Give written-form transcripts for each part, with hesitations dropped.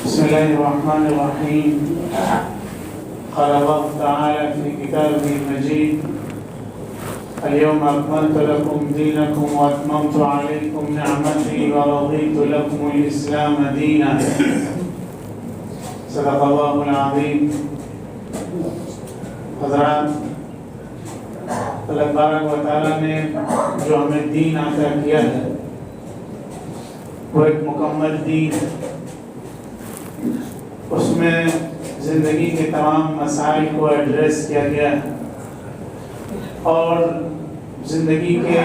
بسم الله الرحمن الرحيم. قال الله تعالى في كتابه المجيد: اليوم أكملت لكم دينكم وأتممت عليكم نعمتي ورضيت لكم الإسلام دينا. صدق الله العظيم. حضرات، اللہ تبارک و تعالیٰ نے جو ہمیں دین عطا کیا ہے وہ ایک مکمل دین ہے. اس میں زندگی کے تمام مسائل کو ایڈریس کیا گیا ہے اور زندگی کے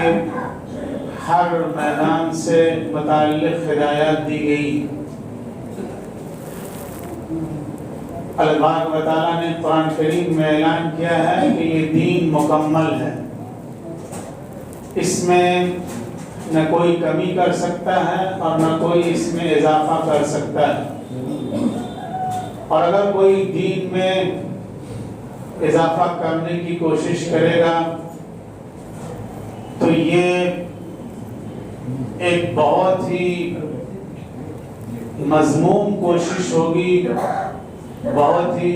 ہر میدان سے متعلق ہدایات دی گئی. اللہ تبارک و تعالیٰ نے قرآن کریم میں اعلان کیا ہے کہ یہ دین مکمل ہے. اس میں نہ کوئی کمی کر سکتا ہے اور نہ کوئی اس میں اضافہ کر سکتا ہے. اور اگر کوئی دین میں اضافہ کرنے کی کوشش کرے گا تو یہ ایک بہت ہی مذموم کوشش ہوگی، بہت ہی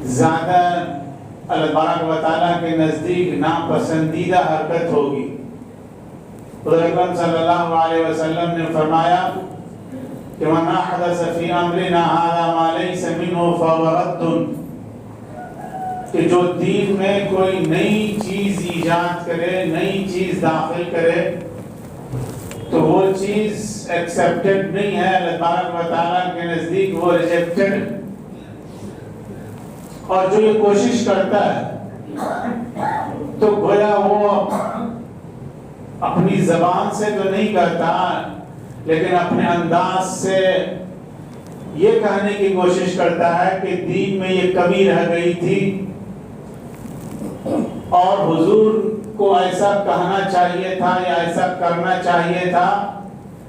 زیادہ اللہ تبارک و تعالیٰ کے نزدیک ناپسندیدہ حرکت ہوگی. حضور اکرم صلی اللہ علیہ وسلم نے فرمایا کہ من احدث فی امرنا ھذا ما لیس منہ فہو رد، کہ جو دین میں کوئی نئی چیز ایجاد کرے، نئی چیز داخل کرے تو وہ چیز ایکسیپٹڈ نہیں ہے. اللہ تبارک و تعالیٰ کے نزدیک وہ ریجیکٹڈ. اور جو یہ کوشش کرتا ہے تو گویا وہ اپنی زبان سے تو نہیں کرتا لیکن اپنے انداز سے یہ کہنے کی کوشش کرتا ہے کہ دین میں یہ کمی رہ گئی تھی اور حضور کو ایسا کہنا چاہیے تھا یا ایسا کرنا چاہیے تھا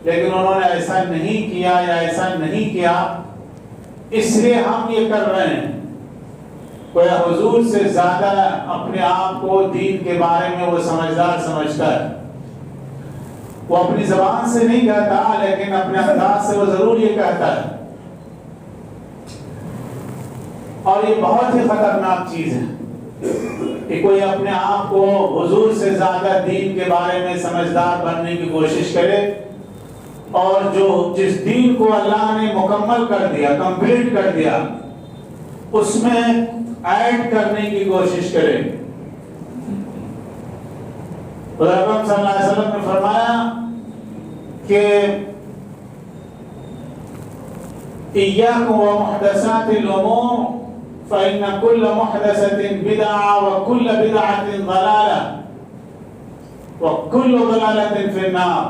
لیکن انہوں نے ایسا نہیں کیا یا ایسا نہیں کیا، اس لیے ہم یہ کر رہے ہیں. کوئی حضور سے زیادہ اپنے آپ کو دین کے بارے میں وہ سمجھدار سمجھتا ہے. وہ اپنی زبان سے نہیں کہتا لیکن اپنے انداز سے وہ ضرور یہ کہتا ہے. اور یہ بہت ہی خطرناک چیز ہے کہ کوئی اپنے آپ کو حضور سے زیادہ دین کے بارے میں سمجھدار بننے کی کوشش کرے اور جس دین کو اللہ نے مکمل کر دیا، کمپلیٹ کر دیا، اس میں ایڈ کرنے کی کوشش کرے. حضور اکرم صلی اللہ علیہ وسلم نے فرمایا کہ ایاکم ومحدثات الامور فإن كل محدثة بدعة وكل بدعة ضلالة وكل ضلالة في النار.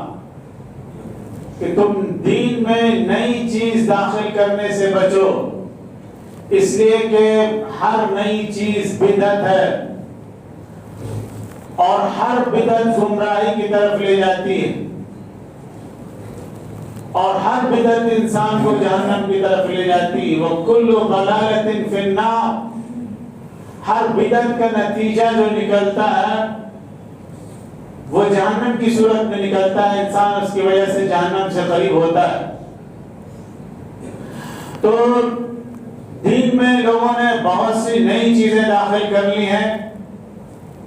کہ تم دین میں نئی چیز داخل کرنے سے بچو، اس لیے کہ ہر نئی چیز بدعت ہے اور ہر بدعت گمراہی کی طرف لے جاتی ہے اور ہر بدعت انسان کو جہنم کی طرف لے جاتی ہے. وَكُلُّ ضَلَالَةٍ فِي النَّارِ، ہر بدعت کا نتیجہ جو نکلتا ہے وہ جہنم کی صورت میں نکلتا ہے. انسان اس کی وجہ سے جہنم سے قریب ہوتا ہے. تو دین میں لوگوں نے بہت سی نئی چیزیں داخل کر لی ہیں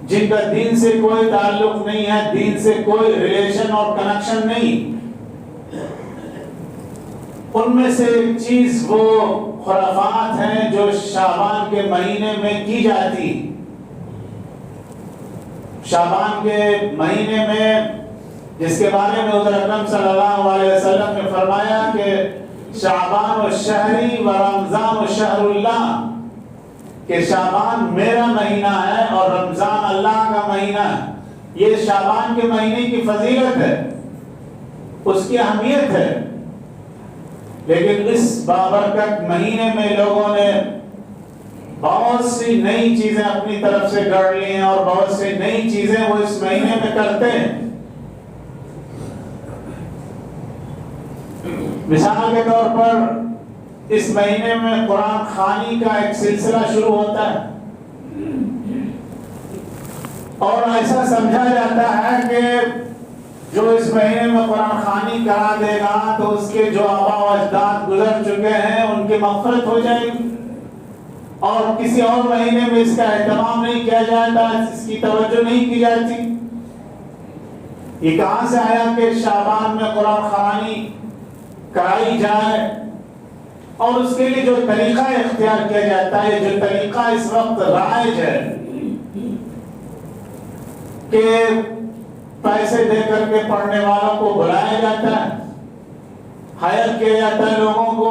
جن کا دین سے کوئی تعلق نہیں ہے، دین سے کوئی ریلیشن اور کنیکشن نہیں. ان میں سے ایک چیز وہ خرافات ہیں جو شعبان کے مہینے میں کی جاتی. شعبان کے مہینے میں جس کے بارے میں حضور اکرم صلی اللہ علیہ وسلم نے فرمایا کہ شعبان الشہری و رمضان الشہر اللہ، کہ شعبان میرا مہینہ ہے اور رمضان اللہ کا مہینہ ہے. یہ شعبان کے مہینے کی فضیلت ہے، اس کی اہمیت ہے. لیکن اس بابرکت مہینے میں لوگوں نے بہت سی نئی چیزیں اپنی طرف سے گڑھ لی ہیں اور بہت سی نئی چیزیں وہ اس مہینے میں کرتے ہیں. مثال کے طور پر اس مہینے میں قرآن خوانی کا ایک سلسلہ شروع ہوتا ہے اور ایسا سمجھا جاتا ہے کہ جو اس مہینے میں قرآن خوانی کرا دے گا تو اس کے جو آبا و اجداد گزر چکے ہیں ان کی مغفرت ہو جائے گی، اور کسی اور مہینے میں اس کا اہتمام نہیں کیا جاتا، اس کی توجہ نہیں کی جاتی۔ یہ کہاں سے آیا کہ شعبان میں قرآن خوانی کرائی جائے، اور اس کے لیے جو طریقہ اختیار کیا جاتا ہے، جو طریقہ اس وقت رائج ہے کہ پیسے دے کر کے پڑھنے والوں کو بلایا جاتا ہے، ہائر کیا جاتا ہے، لوگوں کو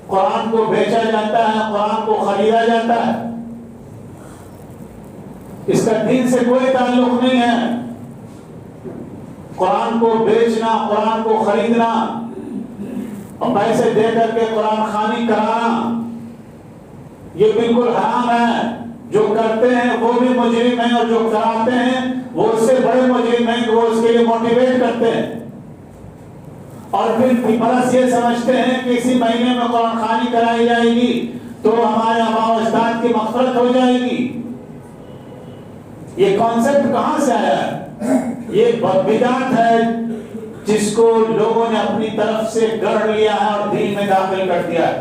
قرآن کو بیچا جاتا ہے، قرآن کو خریدا جاتا ہے، اس کا دین سے کوئی تعلق نہیں ہے۔ قرآن کو بیچنا، قرآن کو خریدنا اور پیسے دے کر کے قرآن خوانی کرانا یہ بالکل حرام ہے۔ جو کرتے ہیں وہ بھی مجرم ہیں، اور جو کراتے ہیں وہ اس سے بڑے مجرم ہیں کہ وہ اس کے لیے موٹیویٹ کرتے ہیں، اور پھر بس یہ سمجھتے ہیں کہ اسی مہینے میں قرآن خوانی کرائی جائے گی تو ہمارے آباء و اجداد کی مغفرت ہو جائے گی۔ یہ کانسیپٹ کہاں سے آیا ہے؟ یہ بدعت ہے جس کو لوگوں نے اپنی طرف سے گڑھ لیا ہے اور دین میں داخل کر دیا ہے۔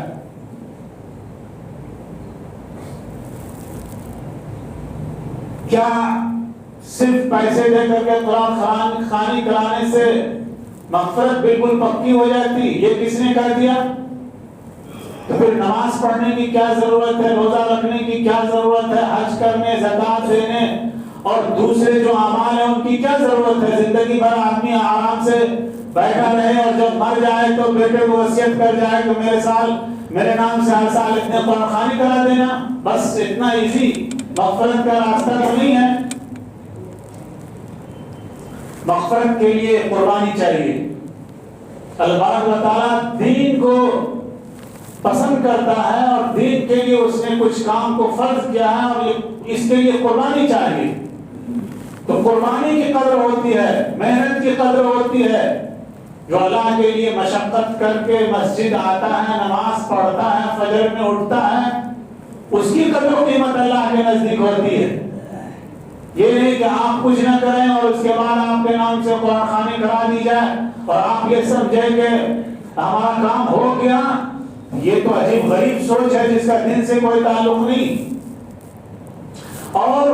کیا صرف پیسے دے کر کے قرآن خوانی کرانے سے مغفرت بالکل پکی ہو جاتی؟ یہ کس نے کہہ دیا؟ تو پھر نماز پڑھنے کی کیا ضرورت ہے، روزہ رکھنے کی کیا ضرورت ہے، حج کرنے، زکوٰۃ دینے اور دوسرے جو اعمال ہیں ان کی کیا ضرورت ہے؟ زندگی بھر آدمی آرام سے بیٹھا رہے اور جب مر جائے تو بیٹے کو وصیت کر جائے کہ میرے نام سے ہر سال اتنے قرآن خوانی کرا دینا، بس اتنا ایزی مغفرت کا راستہ تو نہیں ہے۔ مغفرت کے لیے قربانی چاہیے۔ اللہ تعالیٰ دین کو پسند کرتا ہے اور دین کے لیے اس نے کچھ کام کو فرض کیا ہے اور اس کے لیے قربانی چاہیے۔ تو قربانی کی قدر ہوتی ہے، محنت کی قدر ہوتی ہے۔ جو اللہ کے لیے مشقت کر کے مسجد آتا ہے، نماز پڑھتا ہے، فجر میں اٹھتا ہے، اس کی قدر و قیمت اللہ کے نزدیک ہوتی ہے۔ یہ نہیں کہ آپ کچھ نہ کریں اور اس کے بعد آپ کے نام سے قرآن خوانی کرا دی جائے اور آپ یہ سمجھیں کہ ہمارا کام ہو گیا۔ یہ تو عجیب غریب سوچ ہے جس کا دین سے کوئی تعلق نہیں۔ اور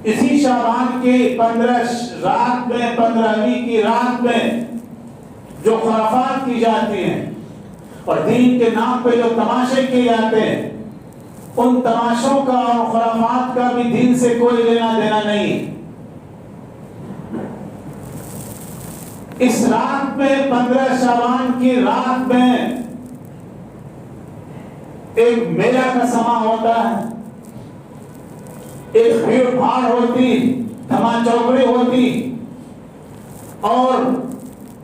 اسی شعبان کی 15ویں کی رات میں جو خرافات کی جاتی ہیں اور دین کے نام پہ جو تماشے کیے جاتے ہیں، ان تماشوں کا اور خرافات کا بھی دین سے کوئی لینا دینا نہیں۔ اس رات میں 15 شعبان کی رات میں ایک میلہ کا سما ہوتا ہے، ایک بھیڑ بھاڑ ہوتی، دھما چوکڑی ہوتی، اور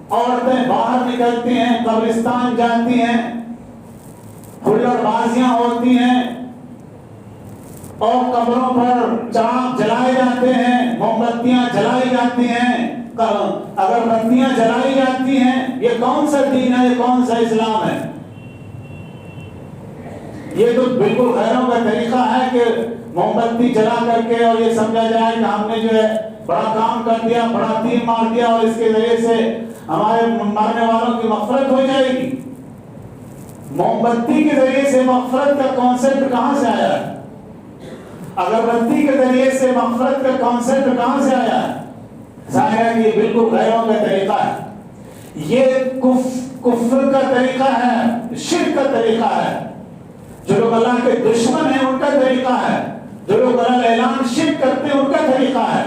عورتیں باہر نکلتی ہیں، قبرستان جاتی ہیں، ہلڑ بازیاں ہوتی ہیں اور قبروں پر چراغ جلائے جاتے ہیں، موم بتیاں جلائی جاتی ہیں، اگربتیاں جلائی جاتی ہیں۔ یہ کون سا دین ہے، یہ کون سا اسلام ہے؟ یہ تو بالکل غیروں کا طریقہ ہے کہ موم بتی جلا کر کے اور یہ سمجھا جائے کہ ہم نے جو ہے بڑا کام کر دیا، بڑا تیر مار دیا اور اس کے ذریعے سے ہمارے مرنے والوں کی مغفرت ہو جائے گی۔ موم بتی کے ذریعے سے مغفرت کا کانسیپٹ کہاں سے آیا ہے؟ اگربتی کے ذریعے سے مغفرت کا کانسیپٹ کہاں سے آیا ہے؟ ظاہر ہے کہ یہ بالکل غیروں کا طریقہ ہے، یہ کفر کا طریقہ ہے، شرک کا طریقہ ہے۔ جو لوگ اللہ کے دشمن ہیں ان کا طریقہ ہے، جو لوگ اللہ اعلان شرک کرتے ہیں ان کا طریقہ ہے۔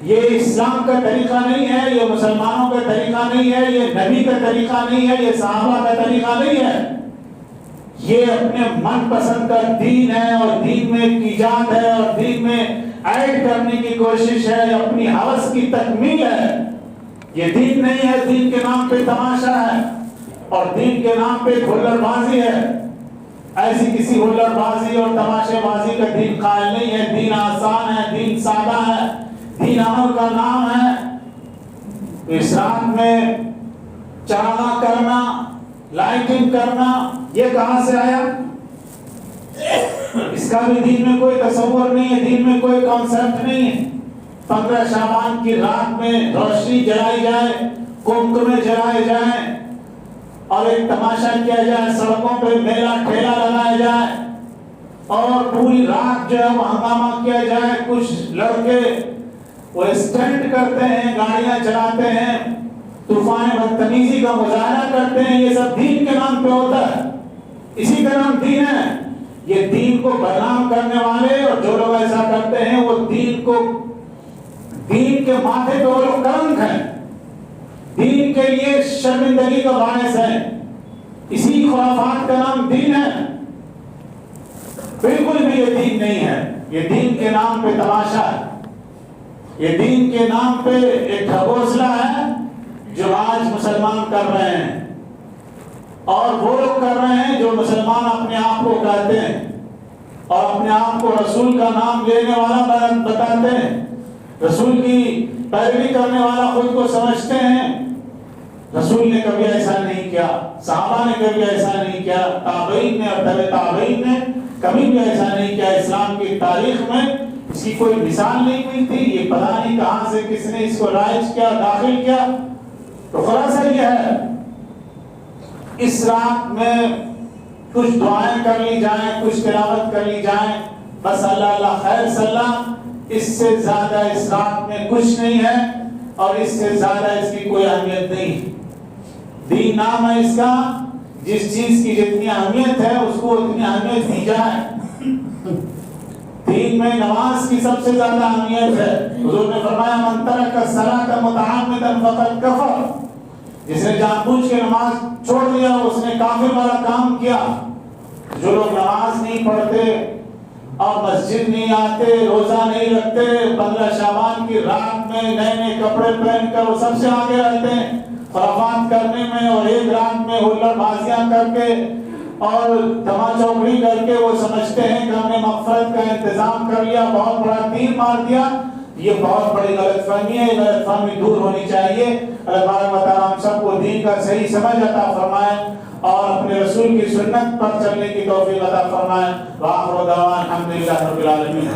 یہ اسلام کا طریقہ نہیں ہے، یہ مسلمانوں کا طریقہ نہیں ہے، یہ نبی کا طریقہ نہیں ہے، یہ صحابہ کا طریقہ نہیں ہے۔ یہ اپنے من پسند کا دین ہے اور دین میں ایجاد ہے اور دین میں ایڈ کرنے کی کوشش ہے، اپنی ہوس کی تکمیل ہے۔ یہ دین نہیں ہے، دین کے نام پہ تماشا ہے اور دین کے نام پہ ہلڑ بازی ہے۔ ایسی کسی ہلڑ بازی اور تماشے بازی کا دین قائل نہیں ہے۔ دین آسان ہے، دین سادہ ہے، دین عمل کا نام ہے۔ اس رات میں چراغاں کرنا، لائٹنگ کرنا، یہ کہاں سے آیا؟ اس کا بھی دین میں کوئی تصور نہیں ہے، دین میں کوئی کانسیپٹ نہیں ہے۔ 15 شعبان کی رات میں روشنی جلائی جائے، قمقمے جلائے جائیں اور ایک تماشا کیا جائے، سڑکوں پہ میلہ ٹھیلا لگایا جائے اور پوری رات جو ہے وہ ہنگامہ کیا جائے. کچھ لڑکے وہ اسٹنٹ کرتے ہیں، گاڑیاں چلاتے ہیں، طوفان بدتمیزی کا مظاہرہ کرتے ہیں. یہ سب دین کے نام پہ ہوتا ہے. اسی کا نام دین ہے. یہ دین کو بدنام کرنے والے اور جو لوگ ایسا کرتے ہیں وہ دین کے ماتھے پہ وہ لوگ کلنک ہیں، دین کے لیے شرمندگی کا باعث ہے. اسی خرافات کا نام دین ہے. بالکل بھی یہ دین نہیں ہے. یہ دین کے نام پہ تماشا ہے. یہ دین کے نام پہ ایک ڈھکوسلا ہے جو آج مسلمان کر رہے ہیں، اور وہ لوگ کر رہے ہیں جو مسلمان اپنے آپ کو کہتے ہیں اور اپنے آپ کو رسول کا نام لینے والا بتاتے ہیں، رسول کی پیروی کرنے والا خود کو سمجھتے ہیں. رسول نے کبھی ایسا نہیں کیا، صحابہ نے کبھی ایسا نہیں کیا، تابعین نے اور تبع تابعین نے کبھی بھی ایسا نہیں کیا. اسلام کی تاریخ میں اس کی کوئی مثال نہیں ہوئی تھی. یہ پتہ نہیں کہاں سے کس نے اس کو رائج کیا، داخل کیا. تو خلاصہ یہ ہے، اس رات میں کچھ دعائیں کر لی جائیں، کچھ تلاوت کر لی جائیں، بس اللہ اللہ خیر صلاح. اس سے زیادہ اس رات میں کچھ نہیں ہے اور اس سے زیادہ اس کی کوئی اہمیت نہیں. دین نام ہے اس کا. جس چیز کی جتنی اہمیت ہے اس کو اتنی اہمیت دی جائے. دین میں نماز کی سب سے زیادہ اہمیت ہے. حضور نے فرمایا من ترک الصلاۃ متعمدا فقد کفر. جس نے جان بوجھ کے نماز چھوڑ دیا اس نے کافر والا کام کیا. جو لوگ نماز نہیں پڑھتے اور مسجد نہیں آتے، روزہ نہیں رکھتے، 15 شعبان کی رات میں نئے نئے کپڑے پہن کر وہ سب سے آگے رہتے ہیں خرافات کرنے میں، اور ایک رات میں ہلڑ بازیاں کر کے اور دھما چوکڑی کر کے وہ سمجھتے ہیں کہ ہم نے مغفرت کا انتظام کر لیا، بہت بڑا تیر مار دیا. یہ بہت بڑی غلط فہمی ہے. یہ غلط فہمی دور ہونی چاہیے. اللہ تبارک و تعالیٰ ہم سب کو دین کا صحیح سمجھ عطا فرمائے اور اپنے رسول کی سنت پر چلنے کی توفیق عطا فرمائے. وآخر دعوانا الحمدللہ رب العالمین.